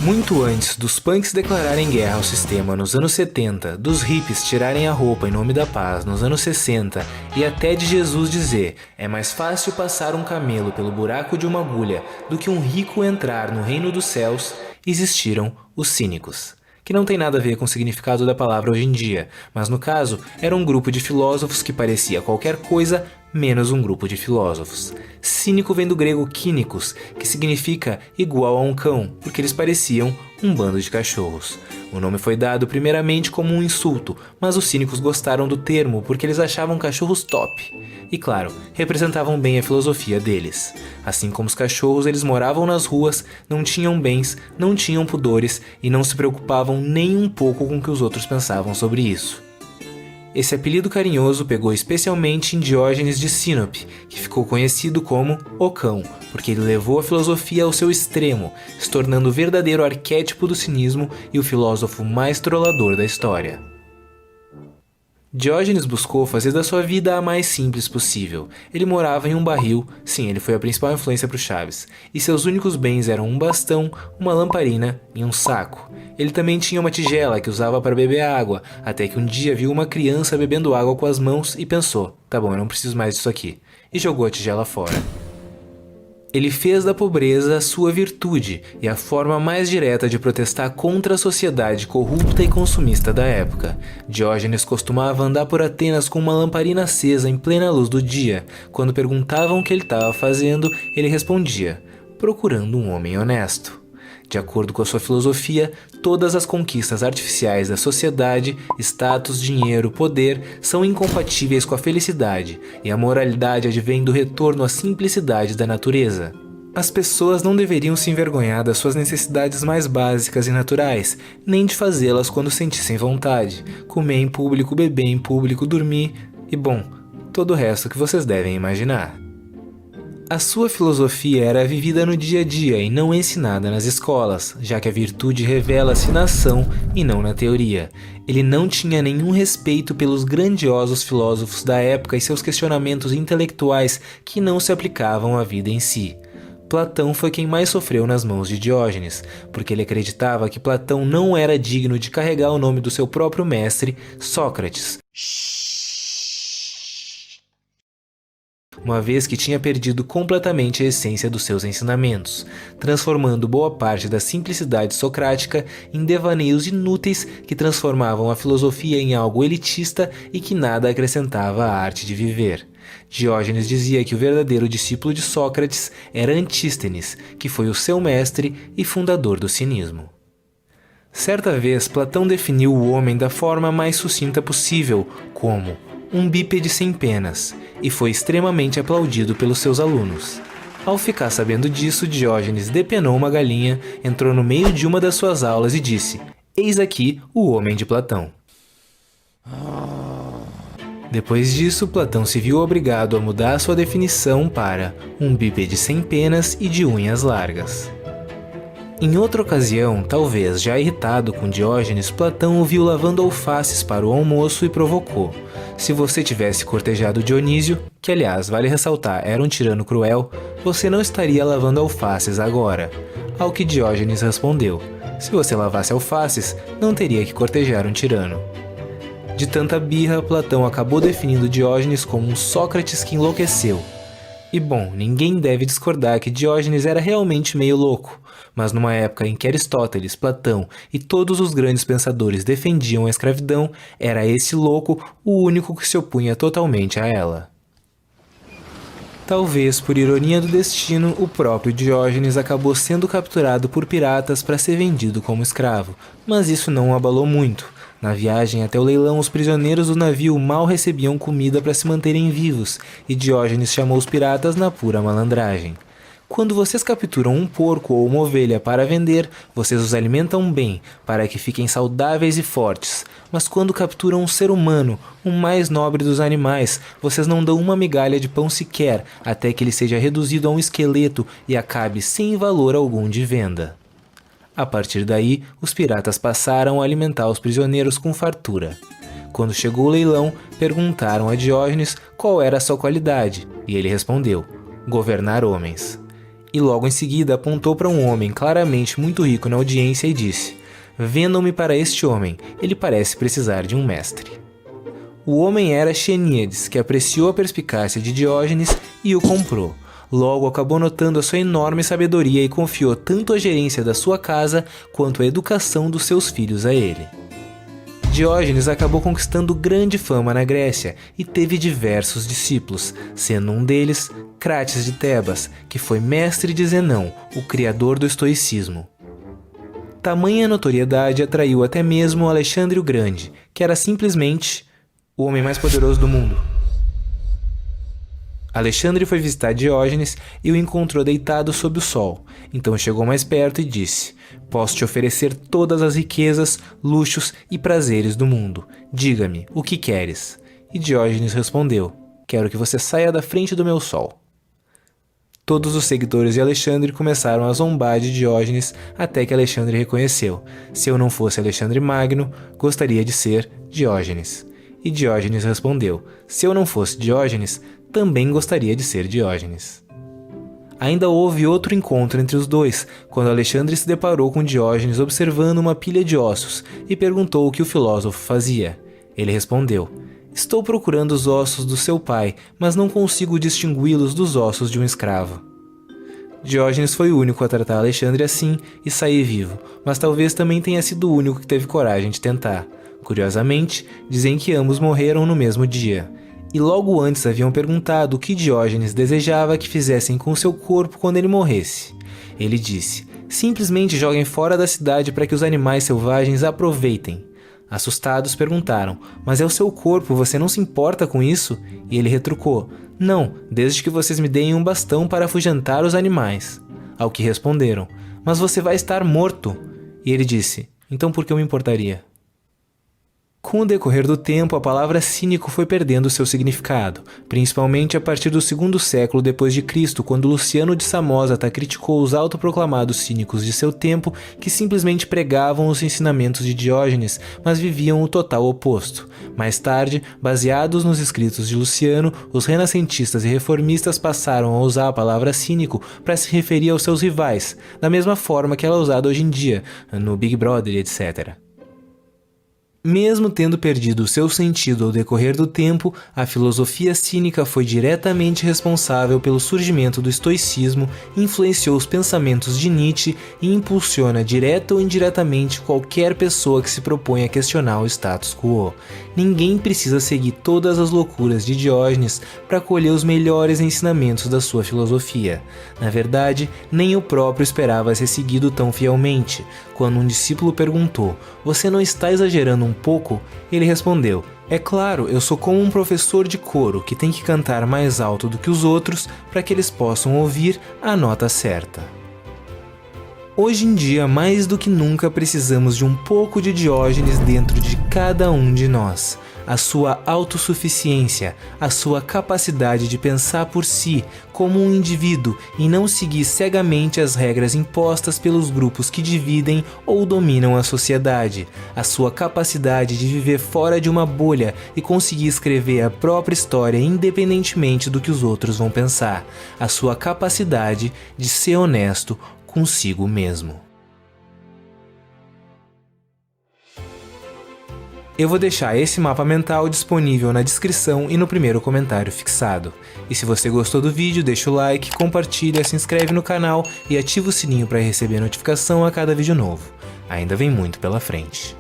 Muito antes dos punks declararem guerra ao sistema nos anos 70, dos hippies tirarem a roupa em nome da paz nos anos 60 e até de Jesus dizer é mais fácil passar um camelo pelo buraco de uma agulha do que um rico entrar no reino dos céus, existiram os cínicos. Que não tem nada a ver com o significado da palavra hoje em dia, mas no caso era um grupo de filósofos que parecia qualquer coisa menos um grupo de filósofos. Cínico vem do grego kínicos, que significa igual a um cão, porque eles pareciam um bando de cachorros. O nome foi dado primeiramente como um insulto, mas os cínicos gostaram do termo porque eles achavam cachorros top. E claro, representavam bem a filosofia deles. Assim como os cachorros, eles moravam nas ruas, não tinham bens, não tinham pudores e não se preocupavam nem um pouco com o que os outros pensavam sobre isso. Esse apelido carinhoso pegou especialmente em Diógenes de Sinope, que ficou conhecido como o Cão, porque ele levou a filosofia ao seu extremo, se tornando o verdadeiro arquétipo do cinismo e o filósofo mais trollador da história. Diógenes buscou fazer da sua vida a mais simples possível. Ele morava em um barril, sim, ele foi a principal influência para o Chaves, e seus únicos bens eram um bastão, uma lamparina e um saco. Ele também tinha uma tigela que usava para beber água, até que um dia viu uma criança bebendo água com as mãos e pensou, tá bom, eu não preciso mais disso aqui, e jogou a tigela fora. Ele fez da pobreza a sua virtude e a forma mais direta de protestar contra a sociedade corrupta e consumista da época. Diógenes costumava andar por Atenas com uma lamparina acesa em plena luz do dia. Quando perguntavam o que ele estava fazendo, ele respondia, procurando um homem honesto. De acordo com a sua filosofia, todas as conquistas artificiais da sociedade, status, dinheiro, poder, são incompatíveis com a felicidade, e a moralidade advém do retorno à simplicidade da natureza. As pessoas não deveriam se envergonhar das suas necessidades mais básicas e naturais, nem de fazê-las quando sentissem vontade, comer em público, beber em público, dormir e, bom, todo o resto que vocês devem imaginar. A sua filosofia era vivida no dia a dia e não ensinada nas escolas, já que a virtude revela-se na ação e não na teoria. Ele não tinha nenhum respeito pelos grandiosos filósofos da época e seus questionamentos intelectuais que não se aplicavam à vida em si. Platão foi quem mais sofreu nas mãos de Diógenes, porque ele acreditava que Platão não era digno de carregar o nome do seu próprio mestre, Sócrates, uma vez que tinha perdido completamente a essência dos seus ensinamentos, transformando boa parte da simplicidade socrática em devaneios inúteis que transformavam a filosofia em algo elitista e que nada acrescentava à arte de viver. Diógenes dizia que o verdadeiro discípulo de Sócrates era Antístenes, que foi o seu mestre e fundador do cinismo. Certa vez, Platão definiu o homem da forma mais sucinta possível, como um bípede sem penas, e foi extremamente aplaudido pelos seus alunos. Ao ficar sabendo disso, Diógenes depenou uma galinha, entrou no meio de uma das suas aulas e disse, eis aqui o homem de Platão. Depois disso, Platão se viu obrigado a mudar sua definição para um bípede sem penas e de unhas largas. Em outra ocasião, talvez já irritado com Diógenes, Platão o viu lavando alfaces para o almoço e provocou. Se você tivesse cortejado Dionísio, que aliás, vale ressaltar, era um tirano cruel, você não estaria lavando alfaces agora. Ao que Diógenes respondeu, se você lavasse alfaces, não teria que cortejar um tirano. De tanta birra, Platão acabou definindo Diógenes como um Sócrates que enlouqueceu. E bom, ninguém deve discordar que Diógenes era realmente meio louco, mas numa época em que Aristóteles, Platão e todos os grandes pensadores defendiam a escravidão, era esse louco o único que se opunha totalmente a ela. Talvez por ironia do destino, o próprio Diógenes acabou sendo capturado por piratas para ser vendido como escravo, mas isso não o abalou muito. Na viagem até o leilão, os prisioneiros do navio mal recebiam comida para se manterem vivos, e Diógenes chamou os piratas na pura malandragem. Quando vocês capturam um porco ou uma ovelha para vender, vocês os alimentam bem, para que fiquem saudáveis e fortes. Mas quando capturam um ser humano, o mais nobre dos animais, vocês não dão uma migalha de pão sequer, até que ele seja reduzido a um esqueleto e acabe sem valor algum de venda. A partir daí, os piratas passaram a alimentar os prisioneiros com fartura. Quando chegou o leilão, perguntaram a Diógenes qual era a sua qualidade, e ele respondeu, governar homens. e logo em seguida apontou para um homem claramente muito rico na audiência e disse: "Vendam-me para este homem, ele parece precisar de um mestre." O homem era Xeníades, que apreciou a perspicácia de Diógenes e o comprou. Logo acabou notando a sua enorme sabedoria e confiou tanto a gerência da sua casa quanto a educação dos seus filhos a ele. Diógenes acabou conquistando grande fama na Grécia e teve diversos discípulos, sendo um deles Crates de Tebas, que foi mestre de Zenão, o criador do estoicismo. Tamanha notoriedade atraiu até mesmo Alexandre o Grande, que era simplesmente o homem mais poderoso do mundo. Alexandre foi visitar Diógenes e o encontrou deitado sob o sol. Então chegou mais perto e disse: "Posso te oferecer todas as riquezas, luxos e prazeres do mundo. Diga-me, o que queres?" E Diógenes respondeu: "Quero que você saia da frente do meu sol." Todos os seguidores de Alexandre começaram a zombar de Diógenes até que Alexandre reconheceu: "Se eu não fosse Alexandre Magno, gostaria de ser Diógenes." E Diógenes respondeu: "Se eu não fosse Diógenes, também gostaria de ser Diógenes." Ainda houve outro encontro entre os dois, quando Alexandre se deparou com Diógenes observando uma pilha de ossos e perguntou o que o filósofo fazia. Ele respondeu: "Estou procurando os ossos do seu pai, mas não consigo distingui-los dos ossos de um escravo." Diógenes foi o único a tratar Alexandre assim e sair vivo, mas talvez também tenha sido o único que teve coragem de tentar. Curiosamente, dizem que ambos morreram no mesmo dia. E logo antes haviam perguntado o que Diógenes desejava que fizessem com seu corpo quando ele morresse. Ele disse: "Simplesmente joguem fora da cidade para que os animais selvagens aproveitem." Assustados perguntaram: "Mas é o seu corpo, você não se importa com isso?" E ele retrucou: "Não, desde que vocês me deem um bastão para afugentar os animais." Ao que responderam: "Mas você vai estar morto." E ele disse: "Então por que eu me importaria?" Com o decorrer do tempo, a palavra cínico foi perdendo seu significado, principalmente a partir do segundo século depois de Cristo, quando Luciano de Samosata criticou os autoproclamados cínicos de seu tempo que simplesmente pregavam os ensinamentos de Diógenes, mas viviam o total oposto. Mais tarde, baseados nos escritos de Luciano, os renascentistas e reformistas passaram a usar a palavra cínico para se referir aos seus rivais, da mesma forma que ela é usada hoje em dia, no Big Brother, etc. Mesmo tendo perdido seu sentido ao decorrer do tempo, a filosofia cínica foi diretamente responsável pelo surgimento do estoicismo, influenciou os pensamentos de Nietzsche e impulsiona direta ou indiretamente qualquer pessoa que se propõe a questionar o status quo. Ninguém precisa seguir todas as loucuras de Diógenes para colher os melhores ensinamentos da sua filosofia. Na verdade, nem o próprio esperava ser seguido tão fielmente. Quando um discípulo perguntou: "Você não está exagerando um pouco?" Ele respondeu: "É claro, eu sou como um professor de coro que tem que cantar mais alto do que os outros para que eles possam ouvir a nota certa." Hoje em dia, mais do que nunca, precisamos de um pouco de Diógenes dentro de cada um de nós. A sua autossuficiência, a sua capacidade de pensar por si como um indivíduo e não seguir cegamente as regras impostas pelos grupos que dividem ou dominam a sociedade, a sua capacidade de viver fora de uma bolha e conseguir escrever a própria história independentemente do que os outros vão pensar, a sua capacidade de ser honesto consigo mesmo. Eu vou deixar esse mapa mental disponível na descrição e no primeiro comentário fixado. E se você gostou do vídeo, deixa o like, compartilha, se inscreve no canal e ativa o sininho para receber notificação a cada vídeo novo. Ainda vem muito pela frente.